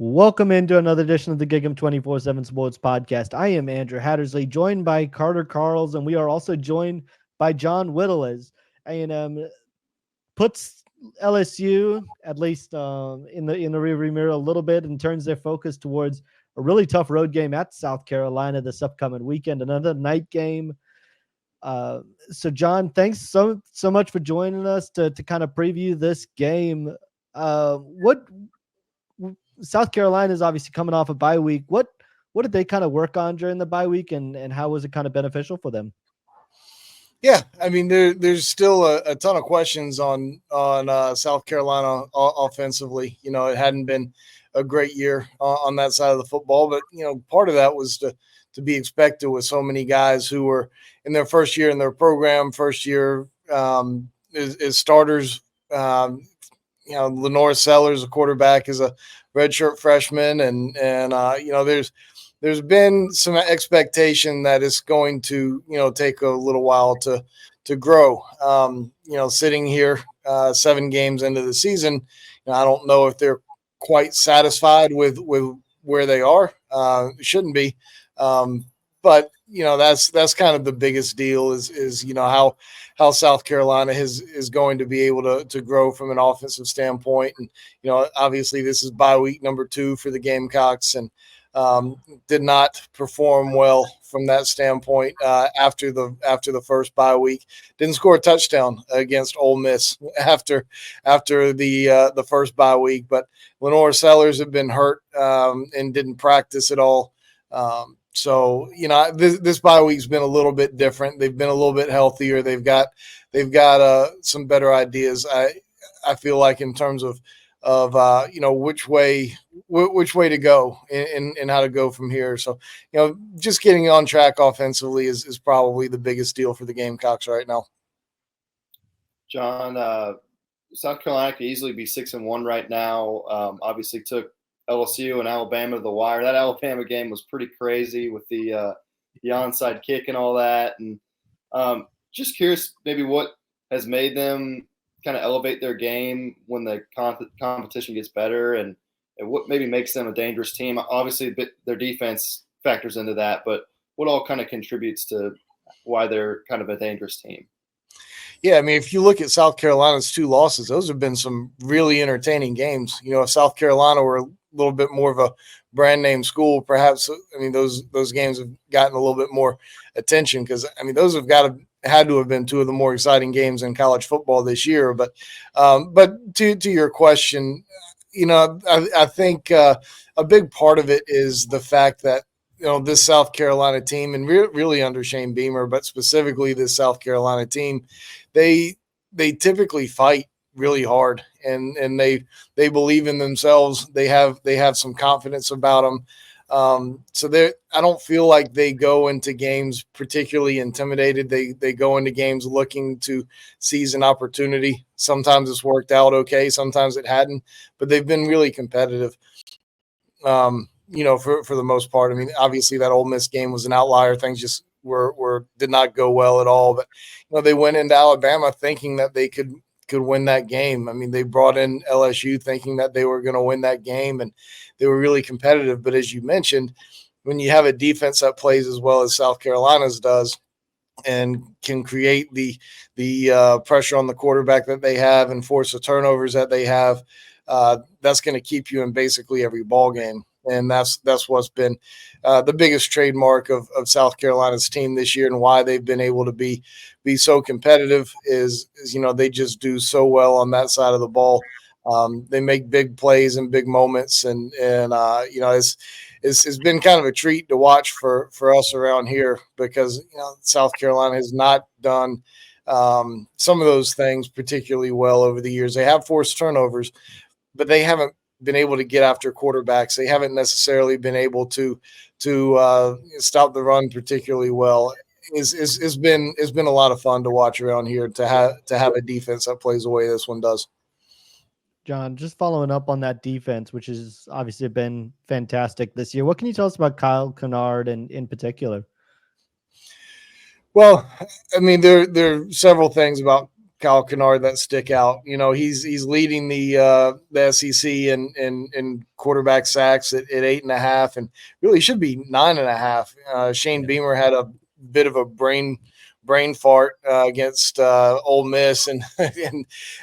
Welcome into another edition of the GigEm247 Sports Podcast. I am Andrew Hattersley, joined by Carter Karels, and we are also joined by John Whittle as A&M puts LSU at least in the rearview mirror a little bit and turns their focus towards a really tough road game at South Carolina this upcoming weekend, another night game. So John, thanks so much for joining us to kind of preview this game. What South Carolina is obviously coming off a bye week. What did they kind of work on during the bye week, and how was it kind of beneficial for them? Yeah, I mean, there's still a ton of questions on South Carolina offensively. You know, it hadn't been a great year on that side of the football, but part of that was to be expected with so many guys who were in their first year in their program, first year as starters. Lenore Sellers, a quarterback, is a redshirt freshman, and there's been some expectation that it's going to take a little while to grow. Sitting here 7 games into the season, I don't know if they're quite satisfied with where they are. Shouldn't be, but that's kind of the biggest deal is how South Carolina is going to be able to grow from an offensive standpoint. And obviously this is bye week number 2 for the Gamecocks, and did not perform well from that standpoint after the first bye week. Didn't score a touchdown against Ole Miss after the first bye week, but Lenore Sellers had been hurt and didn't practice at all. So this bye week's been a little bit different. They've been a little bit healthier. They've got some better ideas. I feel like in terms of which way to go and how to go from here. So just getting on track offensively is probably the biggest deal for the Gamecocks right now. John, South Carolina could easily be 6-1 right now. Obviously took LSU and Alabama to the wire. That Alabama game was pretty crazy with the onside kick and all that. And just curious maybe what has made them kind of elevate their game when the competition gets better, and what maybe makes them a dangerous team. Obviously, their defense factors into that, but what all kind of contributes to why they're kind of a dangerous team? Yeah, I mean, if you look at South Carolina's 2 losses, those have been some really entertaining games. If South Carolina were a little bit more of a brand name school, perhaps, I mean, those games have gotten a little bit more attention, because, I mean, those have had to have been 2 of the more exciting games in college football this year. But to your question, I think a big part of it is the fact that this South Carolina team, and really under Shane Beamer, but specifically this South Carolina team, they typically fight really hard, and they believe in themselves. They have some confidence about them. So I don't feel like they go into games particularly intimidated. They go into games looking to seize an opportunity. Sometimes it's worked out okay, sometimes it hadn't, but they've been really competitive. For the most part. I mean, obviously that Ole Miss game was an outlier. Things just did not go well at all. But they went into Alabama thinking that they could win that game. I mean, they brought in LSU thinking that they were going to win that game, and they were really competitive. But as you mentioned, when you have a defense that plays as well as South Carolina's does, and can create the pressure on the quarterback that they have and force the turnovers that they have, that's going to keep you in basically every ball game. And that's what's been the biggest trademark of South Carolina's team this year, and why they've been able to be so competitive is they just do so well on that side of the ball. They make big plays and big moments, and it's been kind of a treat to watch for us around here, because South Carolina has not done some of those things particularly well over the years. They have forced turnovers, but they haven't been able to get after quarterbacks. They haven't necessarily been able to stop the run particularly well. It's been a lot of fun to watch around here to have a defense that plays the way this one does. John, just following up on that defense, which has obviously been fantastic this year. What can you tell us about Kyle Canard in particular? Well, I mean, there are several things about Kyle Canard that stick out. He's leading the SEC in quarterback sacks at 8.5, and really should be 9.5. Shane Beamer had a bit of a brain fart against Ole Miss and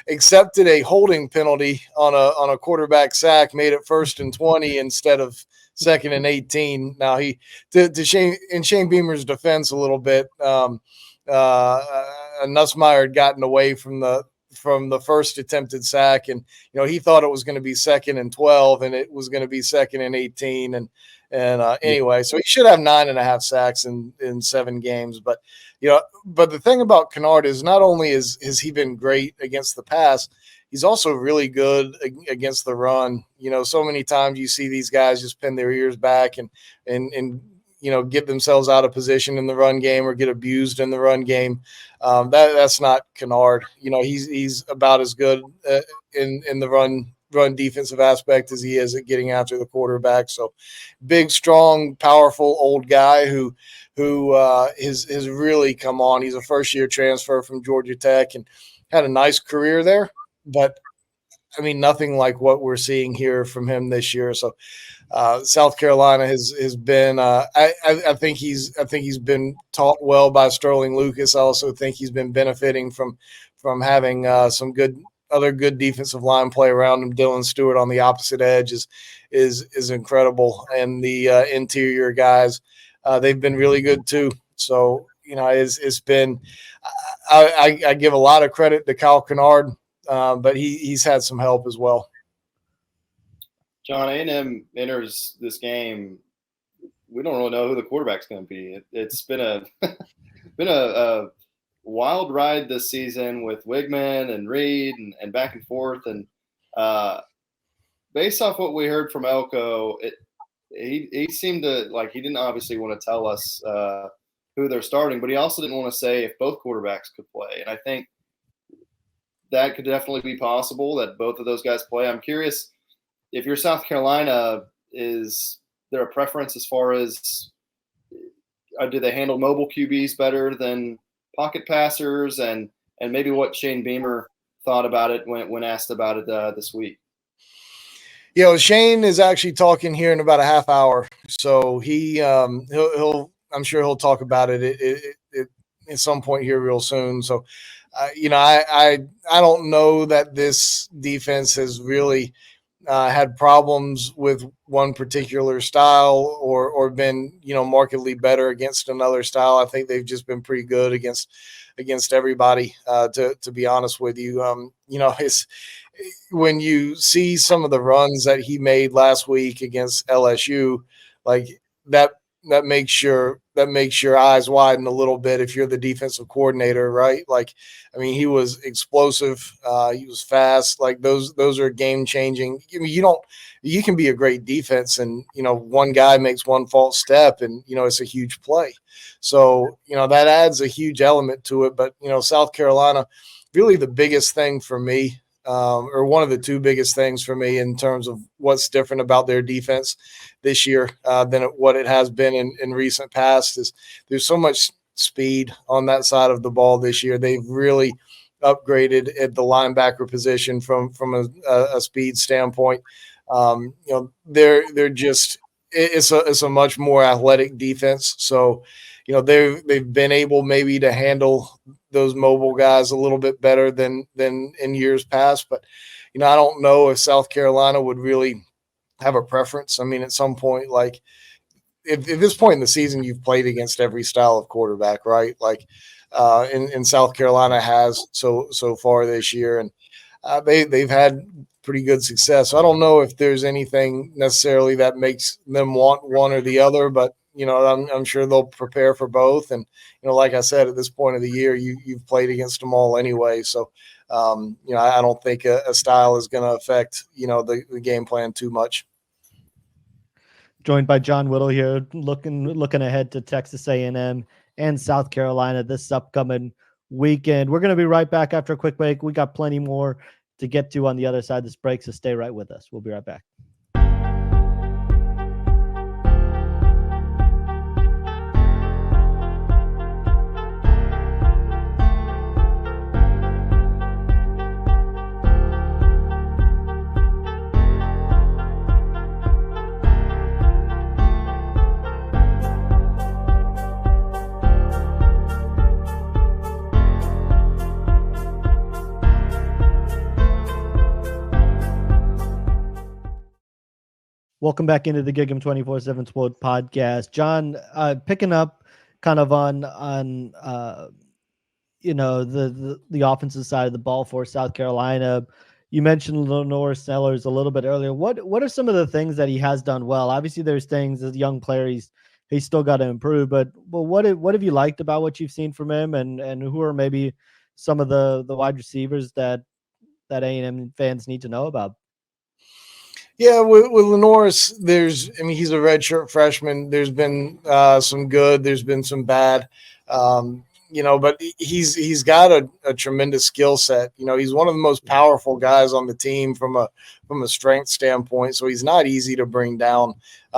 accepted a holding penalty on a quarterback sack, made it 1st and 20 instead of 2nd and 18. Now to Shane Beamer's defense a little bit. Nussmeier had gotten away from the first attempted sack, and he thought it was going to be 2nd and 12, and it was going to be 2nd and 18, and anyway, so he should have 9.5 sacks in 7 games. But but the thing about Canard is not only has he been great against the pass, he's also really good against the run. So many times you see these guys just pin their ears back and get themselves out of position in the run game or get abused in the run game. That's not Canard. He's about as good in the run defensive aspect as he is at getting after the quarterback. So big, strong, powerful old guy who has really come on. He's a first-year transfer from Georgia Tech and had a nice career there, but I mean, nothing like what we're seeing here from him this year. So South Carolina has been. I think he's been taught well by Sterling Lucas. I also think he's been benefiting from having some good defensive line play around him. Dylan Stewart on the opposite edge is incredible, and the interior guys they've been really good too. So it's been. I give a lot of credit to Kyle Canard, but he's had some help as well. John, A&M enters this game. We don't really know who the quarterback's going to be. It's been a wild ride this season with Wigman and Reed and back and forth. And based off what we heard from Elko, he seemed to like he didn't obviously want to tell us who they're starting, but he also didn't want to say if both quarterbacks could play. And I think that could definitely be possible that both of those guys play. I'm curious. If you're South Carolina, is there a preference as far as do they handle mobile QBs better than pocket passers, and maybe what Shane Beamer thought about it when asked about it this week? Shane is actually talking here in about a half hour, so he'll I'm sure he'll talk about it at some point here real soon. So I don't know that this defense has really had problems with one particular style or been, markedly better against another style. I think they've just been pretty good against everybody, to be honest with you. When you see some of the runs that he made last week against LSU, like that makes your eyes widen a little bit if you're the defensive coordinator, right? Like, I mean, he was explosive. He was fast. Like those are game changing. I mean, you can be a great defense and, one guy makes one false step and, it's a huge play. So, that adds a huge element to it. But, South Carolina, really the biggest thing for me, or one of the two biggest things for me in terms of what's different about their defense this year than what it has been in recent past is there's so much speed on that side of the ball this year. They've really upgraded at the linebacker position from a speed standpoint. They're just it's a much more athletic defense. So, they've been able maybe to handle those mobile guys a little bit better than in years past. But, I don't know if South Carolina would really have a preference. I mean, at some point, like at this point in the season, you've played against every style of quarterback, right? Like in South Carolina has so far this year, and they've had pretty good success. So I don't know if there's anything necessarily that makes them want one or the other, but I'm sure they'll prepare for both. And like I said, at this point of the year, you've played against them all anyway. So I don't think a style is going to affect the game plan too much. Joined by John Whittle here, looking ahead to Texas A&M and South Carolina this upcoming weekend. We're going to be right back after a quick break. We got plenty more to get to on the other side of this break, so stay right with us. We'll be right back. Welcome back into the GigEm247 Sports Podcast. John, picking up kind of on the offensive side of the ball for South Carolina. You mentioned Lenore Sellers a little bit earlier. What are some of the things that he has done well? Obviously, there's things as a young player he's still got to improve. But what have you liked about what you've seen from him, and who are maybe some of the wide receivers that A&M fans need to know about? Yeah, with Lenoris, he's a redshirt freshman. There's been some good, there's been some bad, but he's got a tremendous skill set. He's one of the most powerful guys on the team from a strength standpoint. So he's not easy to bring down.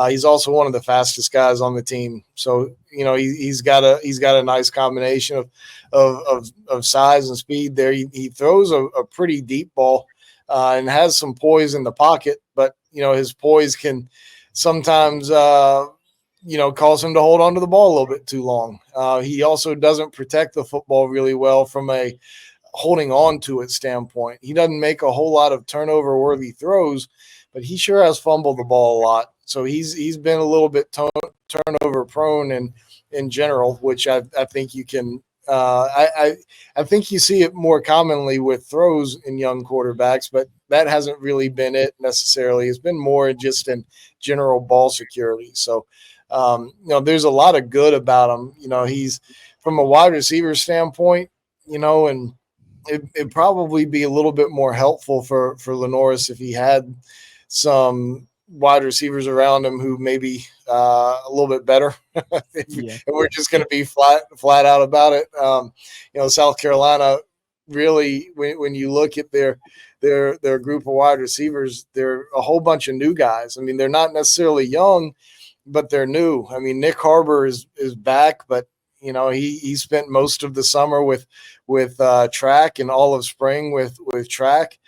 He's also one of the fastest guys on the team. So he's got a nice combination of size and speed there. He throws a pretty deep ball. And has some poise in the pocket, but his poise can sometimes cause him to hold on to the ball a little bit too long. He also doesn't protect the football really well from a holding on to it standpoint. He doesn't make a whole lot of turnover worthy throws, but he sure has fumbled the ball a lot. So he's been a little bit turnover prone in general, which I think you can. I think you see it more commonly with throws in young quarterbacks, but that hasn't really been it necessarily. It's been more just in general ball security. So, there's a lot of good about him. He's from a wide receiver standpoint, and it'd probably be a little bit more helpful for Lenoris if he had some wide receivers around him who maybe a little bit better. If we're just going to be flat out about it. South Carolina really, when you look at their group of wide receivers, they're a whole bunch of new guys. I mean, they're not necessarily young, but they're new. I mean, Nick Harbor is back, but he spent most of the summer with track and all of spring with track.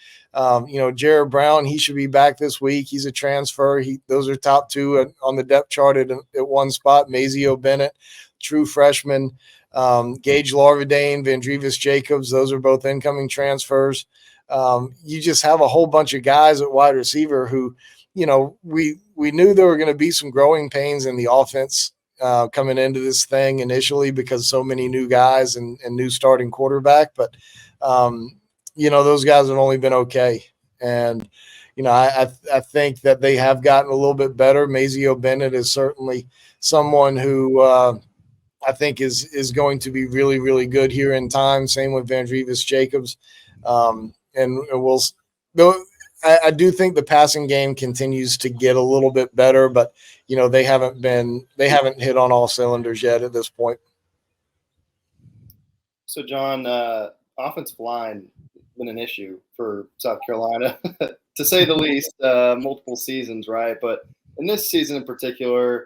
Jared Brown, he should be back this week. He's a transfer. Those are top two on the depth chart at one spot. Mazio Bennett, true freshman. Gage Larvadane, Vandrevis Jacobs, those are both incoming transfers. You just have a whole bunch of guys at wide receiver who, we knew there were going to be some growing pains in the offense coming into this thing initially because so many new guys and new starting quarterback. But, those guys have only been okay. And, I think that they have gotten a little bit better. Mazio Bennett is certainly someone who I think is going to be really, really good here in time. Same with Vandrevis Jacobs. I do think the passing game continues to get a little bit better, but they haven't hit on all cylinders yet at this point. So John, offensive line been an issue for South Carolina, to say the least, multiple seasons, right? But in this season in particular,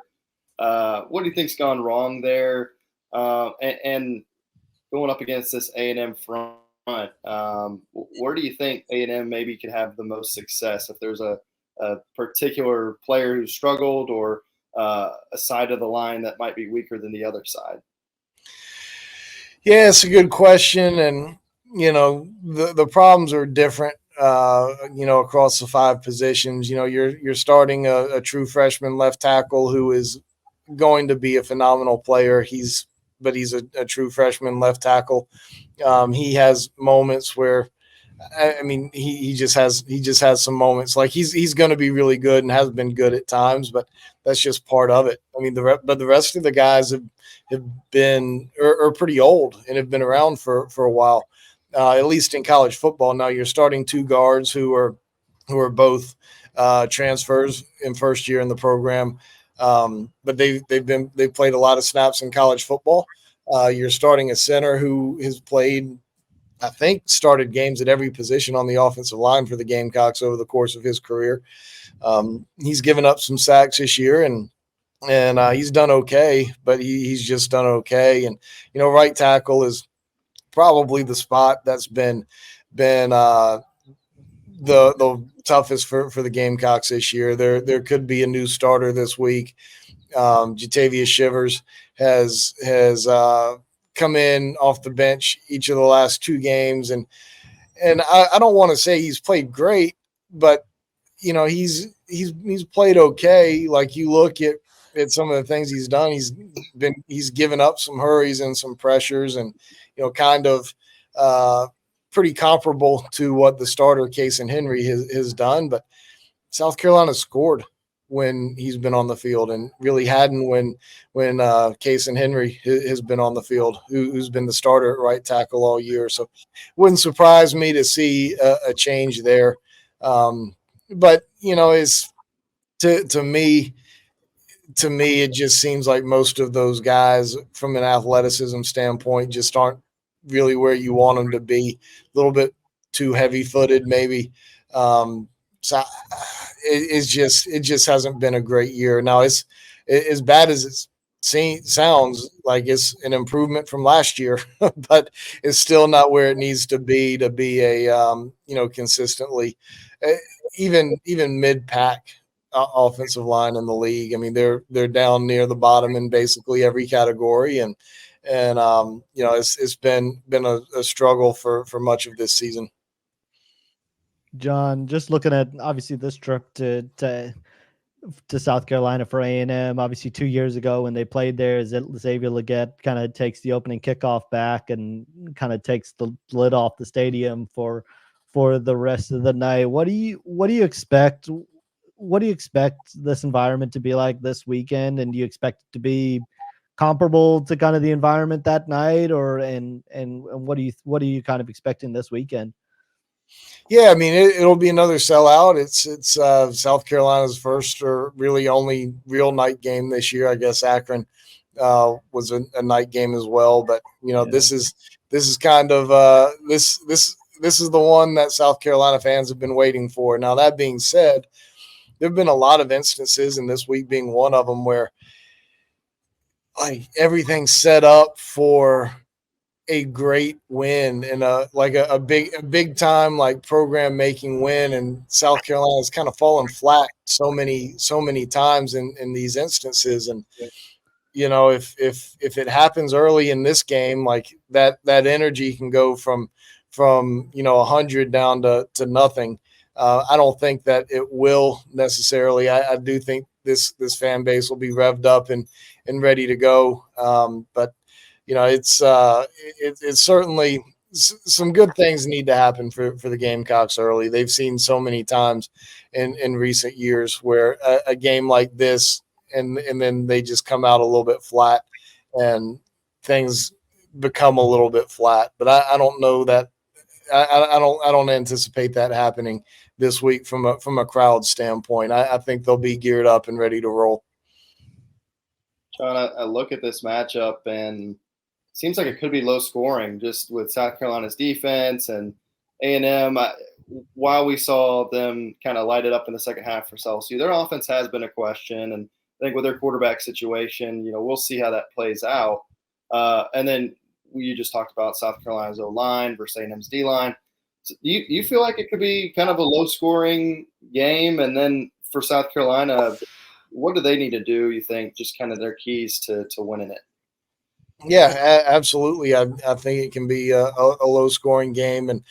what do you think's gone wrong there? And going up against this A&M front, where do you think A&M maybe could have the most success if there's a particular player who struggled or a side of the line that might be weaker than the other side? Yeah, it's a good question. And, the problems are different, across the five positions. You're starting a true freshman left tackle who is going to be a phenomenal player. He's a true freshman left tackle. He has moments where, he just has some moments like he's going to be really good and has been good at times, but that's just part of it. But the rest of the guys have been are pretty old and have been around for a while, at least in college football. Now you're starting two guards who are both transfers in first year in the program. But they've played a lot of snaps in college football. You're starting a center who has played, I think, started games at every position on the offensive line for the Gamecocks over the course of his career. He's given up some sacks this year, and he's done okay, but he's just done okay. And right tackle is probably the spot that's been the toughest for the Gamecocks this year. There could be a new starter this week. Jatavius Shivers has come in off the bench each of the last two games, and I don't want to say he's played great, but he's he's played okay. Like you look at some of the things he's done, he's given up some hurries and some pressures, and kind of pretty comparable to what the starter Case and Henry has done. But South Carolina scored when he's been on the field, and really hadn't when Case and Henry has been on the field, who's been the starter at right tackle all year. So it wouldn't surprise me to see a change there. But is to me, it just seems like most of those guys from an athleticism standpoint just aren't really where you want them to be. A little bit too heavy-footed, maybe. So it just hasn't been a great year. Now, it's as bad as it sounds like it's an improvement from last year, but it's still not where it needs to be a consistently even mid-pack offensive line in the league. I mean, they're down near the bottom in basically every category, and it's been a struggle for much of this season. John, just looking at obviously this trip to South Carolina for A&M, obviously 2 years ago when they played there, Xavier Legette kind of takes the opening kickoff back and kind of takes the lid off the stadium for the rest of the night. What do you expect? What do you expect this environment to be like this weekend? And do you expect it to be comparable to kind of the environment that night, and what are you kind of expecting this weekend? Yeah, I mean, it'll be another sellout. It's South Carolina's first or really only real night game this year. I guess Akron was a night game as well, but this is kind of this is the one that South Carolina fans have been waiting for. Now, that being said, there have been a lot of instances, and this week being one of them, where like everything's set up for a great win and a big time like program making win, and South Carolina has kind of fallen flat so many times in these instances. And if it happens early in this game, like that energy can go from 100 down to nothing. I don't think that it will necessarily. I do think this fan base will be revved up and ready to go. But it's certainly some good things need to happen for the Gamecocks early. They've seen so many times in recent years where a game like this and then they just come out a little bit flat and things become a little bit flat. But I don't know that. I don't anticipate that happening this week from a crowd standpoint. I think they'll be geared up and ready to roll. John, I look at this matchup and it seems like it could be low scoring just with South Carolina's defense and A&M. While we saw them kind of light it up in the second half for Celsius, their offense has been a question. And I think with their quarterback situation, we'll see how that plays out. And then you just talked about South Carolina's O-line versus A&M's D-line. So you feel like it could be kind of a low-scoring game? And then for South Carolina, what do they need to do, you think, just kind of their keys to winning it? Yeah, absolutely. I think it can be a low-scoring game. And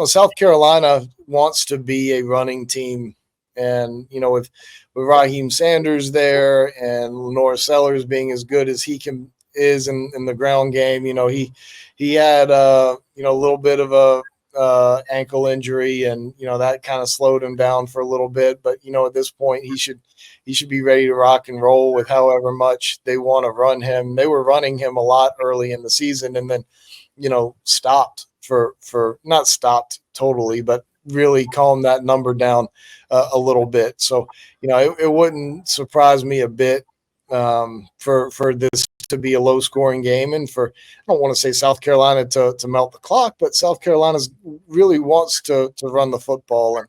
South Carolina wants to be a running team. And, with Raheem Sanders there and Lenore Sellers being as good as he is in the ground game, he had a little bit of a ankle injury, and that kind of slowed him down for a little bit. But at this point, he should be ready to rock and roll with however much they want to run him. They were running him a lot early in the season, and then stopped for not stopped totally, but really calmed that number down a little bit. So it wouldn't surprise me a bit for this to be a low scoring game, and I don't want to say South Carolina to melt the clock, but South Carolina really wants to run the football, and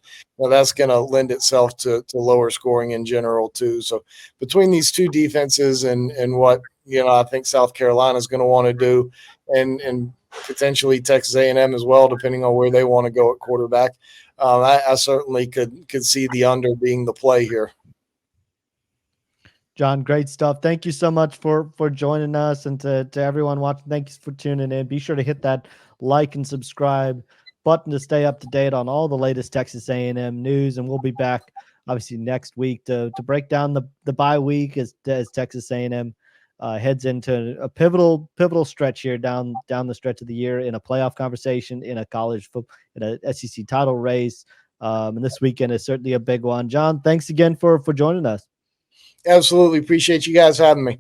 that's going to lend itself to lower scoring in general too. So between these two defenses and what I think South Carolina is going to want to do, and potentially Texas A&M as well, depending on where they want to go at quarterback, I certainly could see the under being the play here. John, great stuff. Thank you so much for joining us, and to everyone watching, thanks for tuning in. Be sure to hit that like and subscribe button to stay up to date on all the latest Texas A&M news, and we'll be back obviously next week to break down the bye week as Texas A&M heads into a pivotal stretch here down the stretch of the year in a playoff conversation, in a college football, in a SEC title race. And this weekend is certainly a big one. John, thanks again for joining us. Absolutely. Appreciate you guys having me.